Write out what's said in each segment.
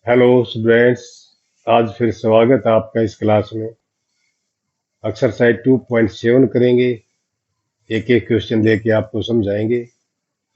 Hello students. आज फिर स्वागत है आपका इस क्लास में। एक्सरसाइज 2.7 करेंगे। एक एक क्वेश्चन लेके आपको समझाएंगे।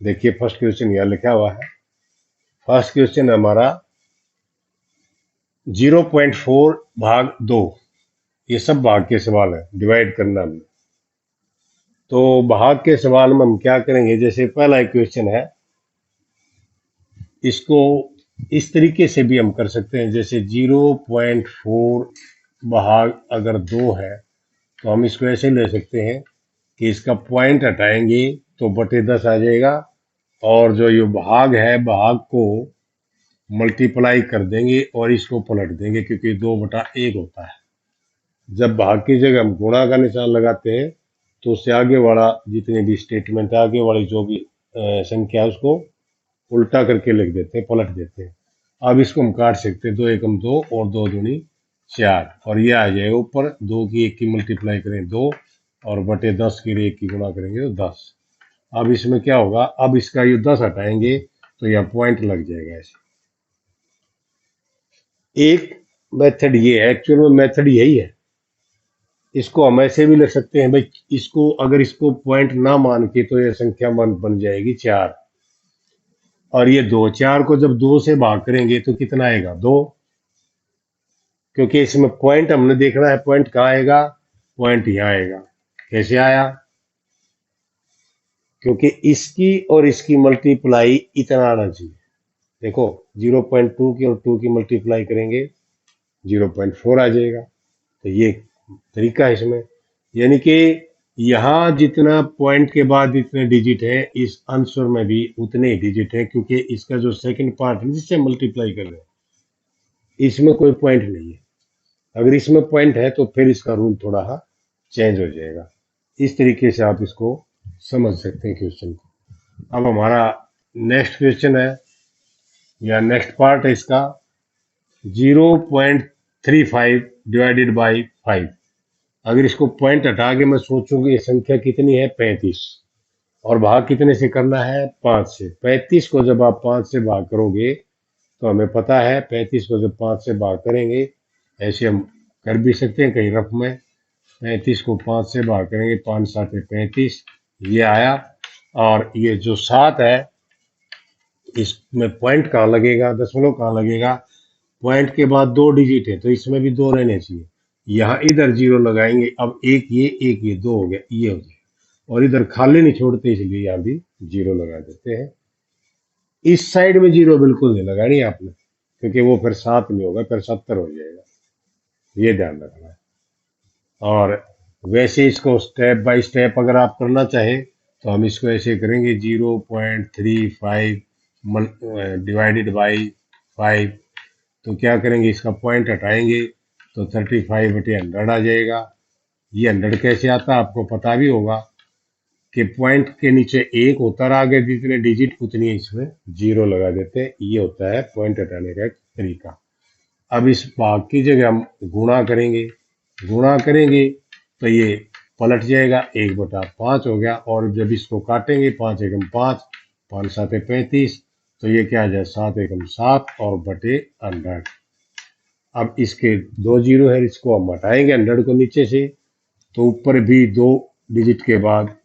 देखिए फर्स्ट क्वेश्चन यहाँ लिखा हुआ है। फर्स्ट क्वेश्चन हमारा 0.4 भाग 2। ये सब भाग के सवाल है, डिवाइड करना हमने। तो भाग के सवाल में हम क्या करेंगे, जैसे पहला एक क्वेश्चन है, इसको इस तरीके से भी हम कर सकते हैं। जैसे 0.4 भाग अगर 2 है तो हम इसको ऐसे ले सकते हैं कि इसका पॉइंट हटाएंगे तो बटे 10 आ जाएगा, और जो ये भाग है भाग को मल्टीप्लाई कर देंगे और इसको पलट देंगे, क्योंकि 2/1 होता है। जब भाग की जगह हम गुणा का निशान लगाते हैं तो उससे आगे वाला जितने भी स्टेटमेंट है, आगे वाली जो भी संख्या है, उसको उल्टा करके लिख देते हैं, पलट देते हैं। अब इसको हम काट सकते हैं, 2 एकम 2 और 2 दूनी 4, और ये आ जाएगा ऊपर। 2 की 1 की मल्टीप्लाई करें 2, और बटे 10 के लिए 1 की गुणा करेंगे तो 10। अब इसमें क्या होगा, अब इसका ये 10 हटाएंगे तो यह पॉइंट लग जाएगा ऐसे। एक मेथड ये है, एक्चुअल में मेथड यही है। इसको हम ऐसे भी लिख सकते हैं भाई, इसको अगर इसको पॉइंट ना मान के तो यह संख्या बन जाएगी 4। और ये 2, 4 को जब 2 से भाग करेंगे तो कितना आएगा, 2। क्योंकि इसमें पॉइंट हमने देखना है, पॉइंट कहाँ आएगा, पॉइंट यहाँ आएगा। कैसे आया, क्योंकि इसकी और इसकी मल्टीप्लाई इतना आना चाहिए। देखो 0.2 की और 2 की मल्टीप्लाई करेंगे 0.4 आ जाएगा। तो ये तरीका है इसमें, यानी कि यहाँ जितना पॉइंट के बाद जितने डिजिट है, इस आंसर में भी उतने ही डिजिट है, क्योंकि इसका जो सेकंड पार्ट है जिससे मल्टीप्लाई कर रहे हैं, इसमें कोई पॉइंट नहीं है। अगर इसमें पॉइंट है तो फिर इसका रूल थोड़ा सा चेंज हो जाएगा। इस तरीके से आप इसको समझ सकते हैं क्वेश्चन को। अब हमारा नेक्स्ट क्वेश्चन है, या नेक्स्ट पार्ट है इसका, 0.35 डिवाइडेड बाई 5। अगर इसको पॉइंट हटा के मैं सोचूंगी ये संख्या कितनी है, 35, और भाग कितने से करना है, 5 से। 35 को जब आप 5 से भाग करोगे तो हमें पता है 35 को जब 5 से भाग करेंगे, ऐसे हम कर भी सकते हैं कहीं रफ में। 35 को 5 से भाग करेंगे, 5 7 35, ये आया। और ये जो 7 है, इसमें पॉइंट कहाँ लगेगा, दशमलव कहाँ लगेगा, पॉइंट के बाद 2 डिजिट है तो इसमें भी 2 रहने चाहिए। यहाँ इधर 0 लगाएंगे, अब एक ये 2 हो गया, ये हो गया, और इधर खाली नहीं छोड़ते इसलिए यहाँ भी 0 लगा देते हैं। इस साइड में 0 बिल्कुल नहीं लगानी आपने, क्योंकि वो फिर 7 में होगा, फिर 70 हो जाएगा, ये ध्यान रखना है। और वैसे इसको स्टेप बाय स्टेप अगर आप करना चाहें तो हम इसको ऐसे करेंगे, 0.35 डिवाइडेड बाई 5। तो क्या करेंगे, इसका पॉइंट हटाएंगे तो 35/100 आ जाएगा। ये 100 कैसे आता है आपको पता भी होगा, कि पॉइंट के नीचे 1 होता रहा, आगे जितने डिजिट उतनी इसमें 0 लगा देते हैं। ये होता है पॉइंट हटाने का एक तरीका। अब इस भाग की जगह हम गुणा करेंगे, गुणा करेंगे तो ये पलट जाएगा, 1/5 हो गया। और जब इसको काटेंगे, 5 एकम 5, 5 7 35, तो ये क्या आ जाए, 7 एकम 7 और बटे 100। अब इसके 2 जीरो है, इसको हम हटाएंगे 100 को नीचे से, तो ऊपर भी 2 डिजिट के बाद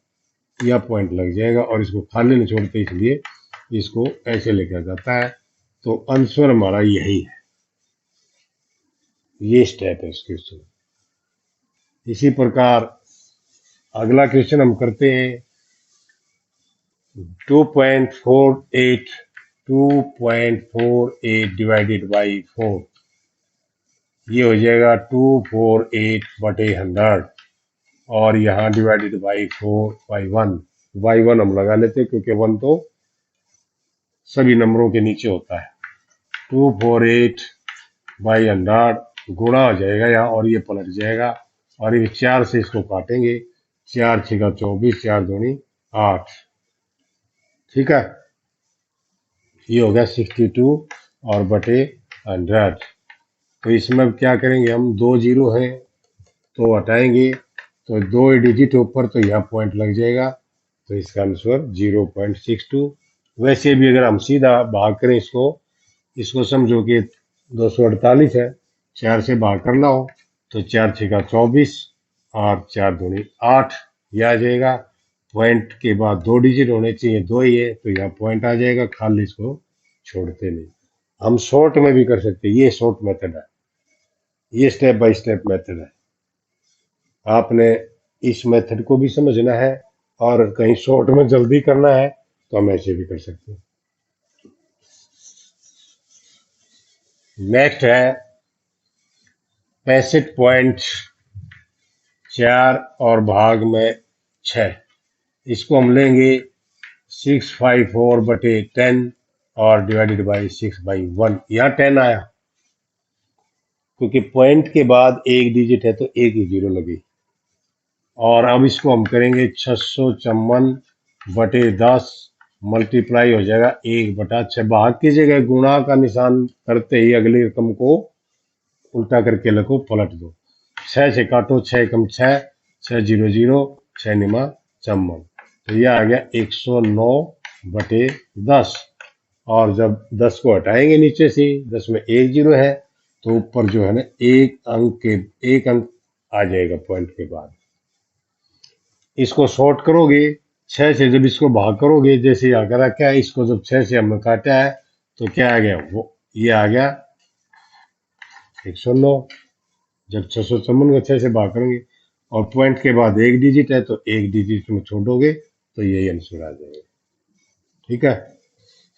यह पॉइंट लग जाएगा, और इसको खाली नहीं छोड़ते इसलिए इसको ऐसे लिखा जाता है। तो आंसर हमारा यही है, ये स्टेप है इस क्वेश्चन। इसी प्रकार अगला क्वेश्चन हम करते हैं, 2.48 2.48 डिवाइडेड बाई 4। ये हो जाएगा 248/100, और यहाँ डिवाइडेड बाई 4 बाई 1। बाई 1 हम लगा लेते हैं, क्योंकि 1 तो सभी नंबरों के नीचे होता है। 248/100 गुणा हो जाएगा यहाँ, और ये पलट जाएगा, और ये 4 से इसको काटेंगे, 4 6 24, 4 दूनी 8। ठीक है, ये हो गया 62 और बटे 100। तो इसमें अब क्या करेंगे, हम 2 जीरो हैं तो हटाएंगे, तो 2 डिजिट ऊपर, तो यहाँ पॉइंट लग जाएगा। तो इसका आंसर 0.62। वैसे भी अगर हम सीधा भाग करें इसको, इसको समझो कि 248 है, 4 से भाग करना हो तो 4 6 का 24 और 4 दूनी 8, यह आ जाएगा। पॉइंट के बाद 2 डिजिट होने चाहिए, 2 ही है तो यहाँ पॉइंट आ जाएगा, खाली इसको छोड़ते नहीं। हम शॉर्ट में भी कर सकते हैं, ये शॉर्ट मेथड है, ये स्टेप बाय स्टेप मेथड है। आपने इस मेथड को भी समझना है और कहीं शॉर्ट में जल्दी करना है तो हम ऐसे भी कर सकते हैं। नेक्स्ट है 65.4 और भाग में 6, इसको हम लेंगे 654/10 और डिवाइडेड बाई 6/1। यहाँ 10 आया क्योंकि पॉइंट के बाद एक डिजिट है तो एक ही जीरो लगी। और अब इसको हम करेंगे 654/10 मल्टीप्लाई हो जाएगा 1/6। भाग की जगह गुणा का निशान करते ही अगली रकम को उल्टा करके लिखो, पलट दो। 6 से काटो, 6 कम 6, 6 0 0, 6 निमा चम्मन, तो यह आ गया 109/10। और जब 10 को हटाएंगे नीचे से, 10 में एक जीरो है तो ऊपर जो है ना एक अंक आ जाएगा पॉइंट के बाद। इसको शॉर्ट करोगे, 6 से जब इसको भाग करोगे, जैसे आकर क्या है, इसको जब 6 से हमने काटा है तो क्या आ गया, वो ये आ गया 109। जब 654 को 6 से भाग करेंगे और पॉइंट के बाद एक डिजिट है तो एक डिजिट में छोड़ोगे तो यही आंसर आ जाएगा। ठीक है,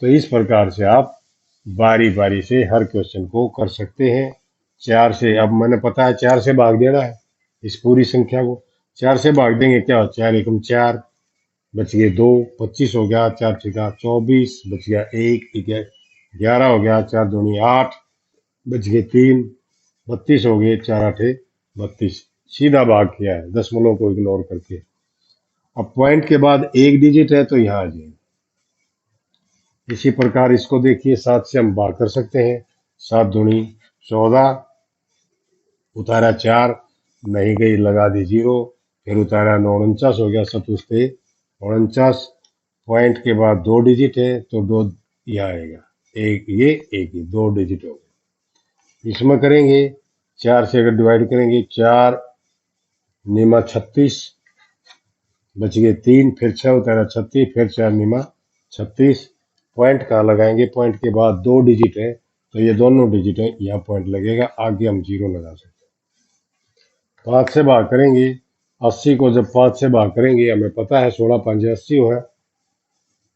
तो इस प्रकार से आप बारी बारी से हर क्वेश्चन को कर सकते हैं। 4 से, अब मैंने पता है 4 से भाग देना है, इस पूरी संख्या को 4 से भाग देंगे, क्या हो, 4 एकम 4, बच गए 2, 25 हो गया, 4 छक्का 24, बच गया 1, 11 हो गया, 4 दूनी 8, बच गए 3, 32 हो गए, 4 8 32। सीधा भाग किया है दशमलव को इग्नोर करके। अब पॉइंट के बाद एक डिजिट है तो यहाँ आ जाएगा। इसी प्रकार इसको देखिए, 7 से हम भाग कर सकते हैं, 7 दूनी 14, उतारा 4, नहीं गई लगा दी 0, फिर उतारा 9 49 हो गया, 7 49। पॉइंट के बाद 2 डिजिट है तो 2 यह आएगा, एक ये एक ये, 2 डिजिट हो गए। इसमें करेंगे 4 से अगर डिवाइड करेंगे, 4 निमा 36, बच गए 3, फिर 6 उतारा 36, फिर 4 निमा 36। पॉइंट कहाँ लगाएंगे, पॉइंट के बाद 2 डिजिट है तो ये दोनों डिजिट है, यहाँ पॉइंट लगेगा, आगे हम 0 लगा सकते हैं। 5 से भाग करेंगे, 80 को जब 5 से भाग करेंगे, हमें पता है 16 5 80 है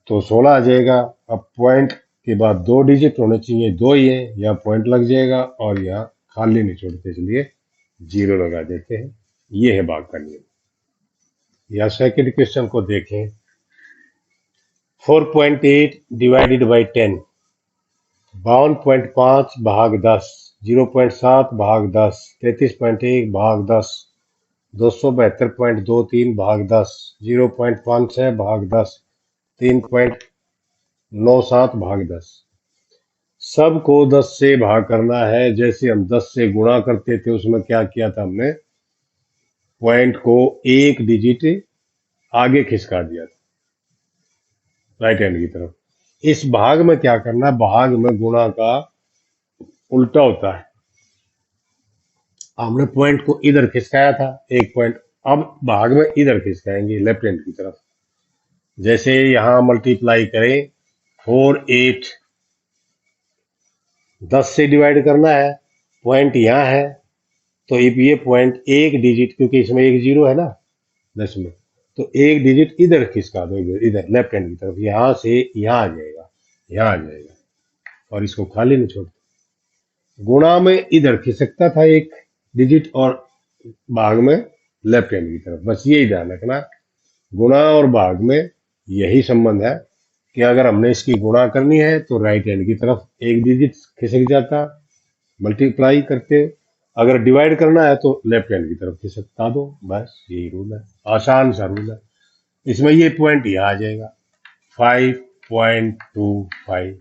तो 16 आ जाएगा। अब पॉइंट के बाद 2 डिजिट होने चाहिए, 2 ही है, यहाँ पॉइंट लग जाएगा और यहाँ खाली नहीं छोड़ते, इसलिए 0 लगा देते हैं। ये है भाग का नियम। या सेकंड क्वेश्चन को देखें, 4.8 डिवाइडेड बाई 10, 52.5 भाग 10, 0.7 भाग 10, 33.1 भाग 10, 272.23 भाग 10, 0.56 भाग 10, 3.97 भाग 10। सबको 10 से भाग करना है। जैसे हम 10 से गुणा करते थे, उसमें क्या किया था हमने, पॉइंट को एक डिजिट आगे खिसका दिया था राइट हैंड की तरफ। इस भाग में क्या करना, भाग में गुणा का उल्टा होता है। हमने पॉइंट को इधर खिसकाया था, एक पॉइंट, अब भाग में इधर खिसकाएंगे लेफ्ट हैंड की तरफ। जैसे यहां मल्टीप्लाई करें, 4 8, 10 से डिवाइड करना है, पॉइंट यहां है तो ये पॉइंट एक डिजिट, क्योंकि इसमें एक जीरो है ना 10 में, तो एक डिजिट इधर खिसका दो, इधर लेफ्ट हैंड की तरफ, यहां से यहां आ जाएगा, यहां आ जाएगा और इसको खाली नहीं छोड़ते। गुणा में इधर खिसकता था एक डिजिट और भाग में लेफ्ट हैंड की तरफ, बस यही ध्यान रखना। गुणा और भाग में यही संबंध है कि अगर हमने इसकी गुणा करनी है तो राइट हैंड की तरफ एक डिजिट खिसक जाता मल्टीप्लाई करते, अगर डिवाइड करना है तो लेफ्ट हैंड की तरफ खिसकता दो, बस यही रूल है, आसान सा रूल है। इसमें ये पॉइंट यहाँ आ जाएगा 5.25,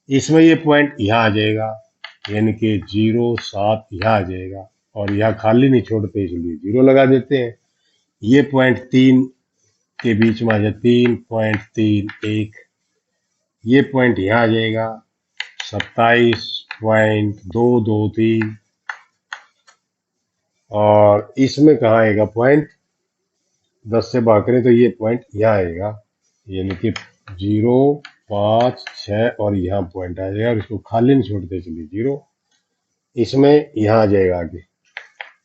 इसमें ये पॉइंट यहाँ आ जाएगा, यानी कि 0.7 यहाँ आ जाएगा और यहाँ खाली नहीं छोड़ते इसलिए 0 लगा देते हैं। ये पॉइंट 3 के बीच में आ जाए, 3.31, ये पॉइंट यहाँ आ जाएगा 27 0.223 और इसमें कहाँ आएगा पॉइंट, 10 से भाग करें तो ये पॉइंट यहाँ आएगा, यानी कि 0, 5, 6 और यहाँ पॉइंट आ जाएगा और इसको खाली नहीं छोड़ते चलिए 0, इसमें यहाँ आ जाएगा आगे,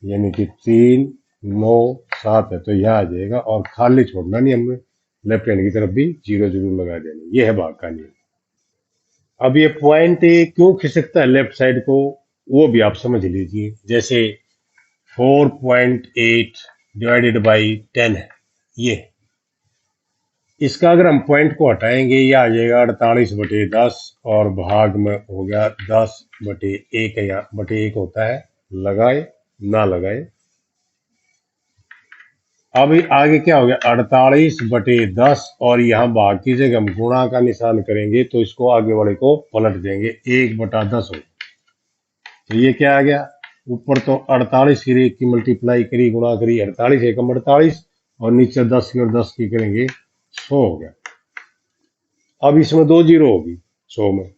यानी कि 3, 9, 7 है तो यहाँ आ जाएगा और खाली छोड़ना नहीं हमने, लेफ्ट हैंड की तरफ भी 0 जरूर लगा देना। ये है भाग का नियम। अब ये पॉइंट क्यों खिसकता है लेफ्ट साइड को, वो भी आप समझ लीजिए। जैसे 4.8 डिवाइडेड बाई 10 है ये, इसका अगर हम पॉइंट को हटाएंगे ये आ जाएगा 48/10 और भाग में हो गया 10/1 है, यहाँ बटे 1 होता है, लगाए ना लगाए। अब आगे क्या हो गया 48/10 और यहाँ भाग की जगह हम गुणा का निशान करेंगे तो इसको आगे वाले को पलट देंगे, 1/10 हो। तो ये क्या आ गया, ऊपर तो 48 की एक की मल्टीप्लाई करी गुणा करी 48 एकम 48 और नीचे 10 की और 10 की करेंगे 100 हो गया। अब इसमें 2 जीरो होगी 100 में,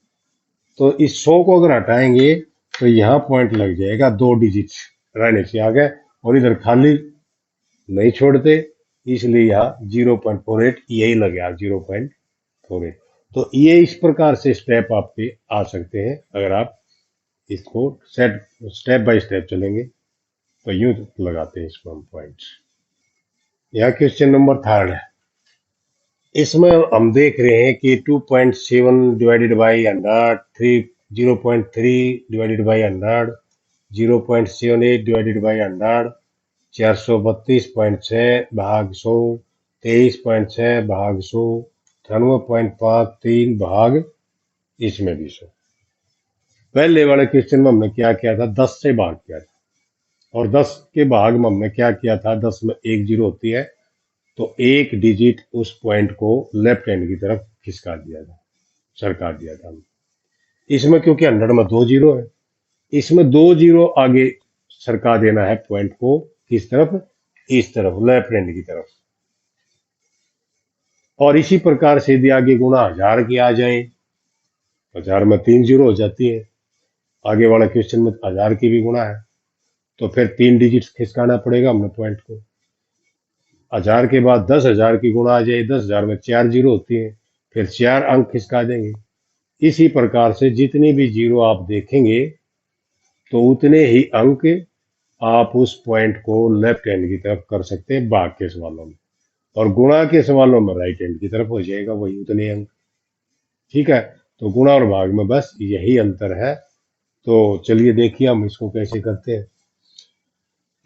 तो इस 100 को अगर हटाएंगे तो यहाँ पॉइंट लग जाएगा, 2 डिजिट रहने से आ गए और इधर खाली नहीं छोड़ते, इसलिए यहाँ 0.48 यही लगे आप 0.48। तो ये इस प्रकार से स्टेप आपके आ सकते हैं अगर आप इसको स्टेप बाय स्टेप चलेंगे तो यूं लगाते हैं इसको हम पॉइंट्स। यहाँ क्वेश्चन नंबर 3 है, इसमें हम देख रहे हैं कि 2.7 divided by 100, 0.3 divided by 100, 0.78 divided by 100, 432.6 भाग 100, 23.6 भाग 100, 98.53 भाग इसमें भी 100। पहले वाले क्वेश्चन में हमने क्या किया था, 10 से भाग किया था और 10 के भाग में हमने क्या किया था, 10 में एक जीरो होती है तो एक डिजिट उस पॉइंट को लेफ्ट हैंड की तरफ खिसका दिया था, सरका दिया था। इसमें क्योंकि 100 में 2 जीरो है, इसमें 2 जीरो आगे सरका देना है पॉइंट को, किस तरफ, इस तरफ लेफ्ट हैंड की तरफ। और इसी प्रकार से यदि आगे गुणा 1000 की आ जाए, 1000 में 3 जीरो हो जाती है, आगे वाला क्वेश्चन में 1000 की भी गुणा है तो फिर 3 डिजिट खिसकाना पड़ेगा हमने पॉइंट को। 1000 के बाद 10,000 की गुणा आ जाए, 10,000 में 4 जीरो होती है, फिर 4 अंक खिसका देंगे। इसी प्रकार से जितनी भी जीरो आप देखेंगे तो उतने ही अंक आप उस पॉइंट को लेफ्ट हैंड की तरफ कर सकते हैं भाग के सवालों में, और गुणा के सवालों में राइट हैंड की तरफ हो जाएगा वही उतने अंक। ठीक है, तो गुणा और भाग में बस यही अंतर है। तो चलिए देखिए हम इसको कैसे करते हैं।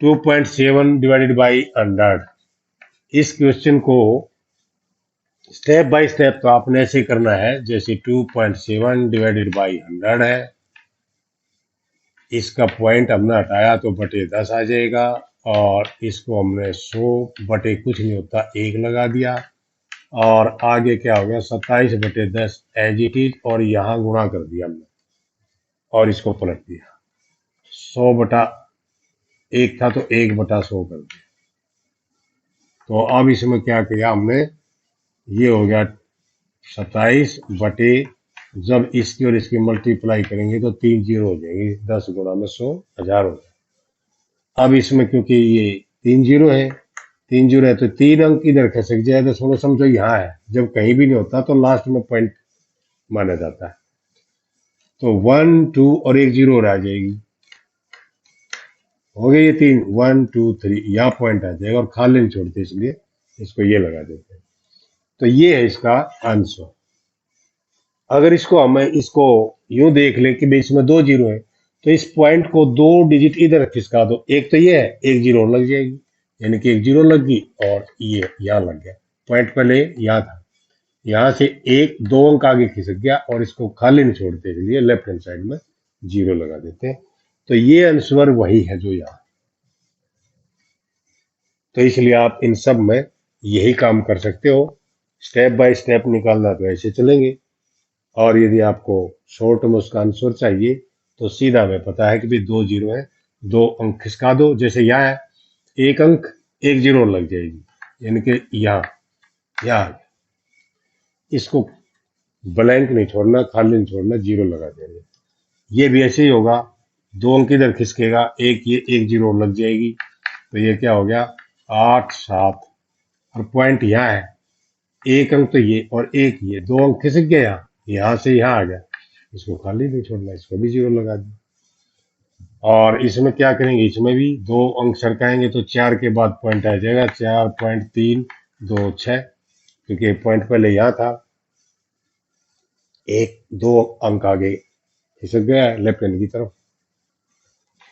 2.7 डिवाइडेड बाई 100, इस क्वेश्चन को स्टेप बाय स्टेप तो आपने ऐसे करना है जैसे 2.7 डिवाइडेड बाई 100 है, इसका पॉइंट हमने हटाया तो बटे 10 आ जाएगा और इसको हमने 100 बटे कुछ नहीं होता 1 लगा दिया और आगे क्या हो गया 27/10 एज इट इज और यहाँ गुणा कर दिया हमने और इसको पलट दिया, 100/1 था तो 1/100 कर दिया। तो अब इसमें क्या किया हमने, ये हो गया 27 बटे, जब इसकी और इसकी मल्टीप्लाई करेंगे तो 3 जीरो हो जाएंगे, 10 गुणा में 100, 1000 हो जाए। अब इसमें क्योंकि ये 3 जीरो है, 3 जीरो है तो 3 अंक इधर खसक जाए तो सोलो समझो यहाँ है, जब कहीं भी नहीं होता तो लास्ट में पॉइंट माना जाता है। तो 1 2 और एक जीरो और आ जाएगी, हो गई ये 3, 1 2 3 यहाँ पॉइंट आ जाएगा और खाली नहीं छोड़ते इसलिए इसको ये लगा देते हैं। तो ये है इसका आंसर। अगर इसको हमें इसको यूं देख लें कि भाई इसमें 2 जीरो है तो इस पॉइंट को 2 डिजिट इधर खिसका दो, एक तो ये है, एक जीरो लग जाएगी, यानी कि एक जीरो लग गई और ये यहाँ लग गया, पॉइंट पहले यहाँ था, यहाँ से एक 2 अंक आगे खिसक गया और इसको खाली नहीं छोड़ते इसलिए लेफ्ट हैंड साइड में जीरो लगा देते हैं। तो ये आंसर वही है जो यहाँ, तो इसलिए आप इन सब में यही काम कर सकते हो, स्टेप बाय स्टेप निकालना तो ऐसे चलेंगे। और यदि आपको शॉर्ट में उसका आंसर चाहिए तो सीधा हमें पता है कि भाई 2 जीरो है, 2 अंक खिसका दो, जैसे यहाँ है एक अंक एक जीरो लग जाएगी, यानी कि यहाँ इसको ब्लैंक नहीं छोड़ना, खाली नहीं छोड़ना, जीरो लगा देंगे। ये भी ऐसे ही होगा, 2 अंक इधर खिसकेगा, एक ये एक जीरो लग जाएगी, तो ये क्या हो गया 8 7, और पॉइंट यहाँ है, एक अंक तो ये और एक ये, 2 अंक खिसक गया, यहाँ से यहाँ आ गया, इसको खाली नहीं छोड़ना, इसको भी जीरो लगा दिया। और इसमें क्या करेंगे, इसमें भी 2 अंक सरकाएंगे तो 4 के बाद पॉइंट आ जाएगा, 4.326, क्योंकि पॉइंट पहले यहाँ था, एक 2 अंक आगे खिसक गया लेफ्ट हैंड की तरफ।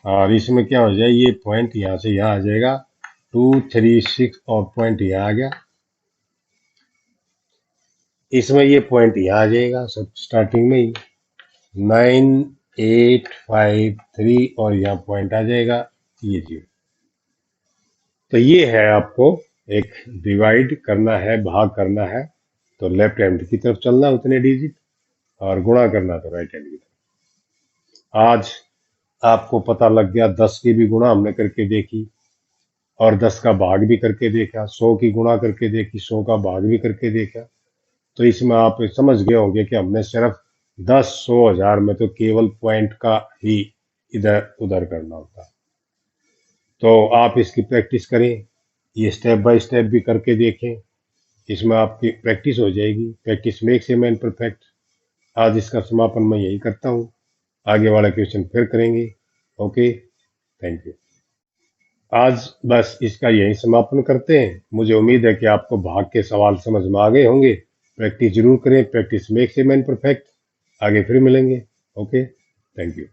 और इसमें क्या हो जाए, ये पॉइंट यहाँ से यहाँ आ जाएगा 236, और पॉइंट यहाँ आ गया, इसमें ये पॉइंट यहाँ आ जाएगा सब स्टार्टिंग में ही 9853, और यहाँ पॉइंट आ जाएगा ये जीरो। तो ये है, आपको एक डिवाइड करना है, भाग करना है, तो लेफ्ट हैंड की तरफ चलना उतने डिजिट, और गुणा करना तो राइट हैंड की तरफ। आज आपको पता लग गया, 10 की भी गुणा हमने करके देखी, और 10 का भाग भी करके देखा, 100 की गुणा करके देखी, 100 का भाग भी करके देखा। तो इसमें आप समझ गए होंगे कि हमने सिर्फ 10, 100, 1000 में तो केवल पॉइंट का ही इधर उधर करना होता है। तो आप इसकी प्रैक्टिस करें, ये स्टेप बाय स्टेप भी करके देखें, इसमें आपकी प्रैक्टिस हो जाएगी। Practice makes a man perfect. आज इसका समापन मैं यही करता हूँ, आगे वाला क्वेश्चन फिर करेंगे। Okay, thank you. आज बस इसका यही समापन करते हैं। मुझे उम्मीद है कि आपको भाग के सवाल समझ में आ गए होंगे। प्रैक्टिस जरूर करें, practice makes a man perfect. आगे फिर मिलेंगे। Okay, thank you.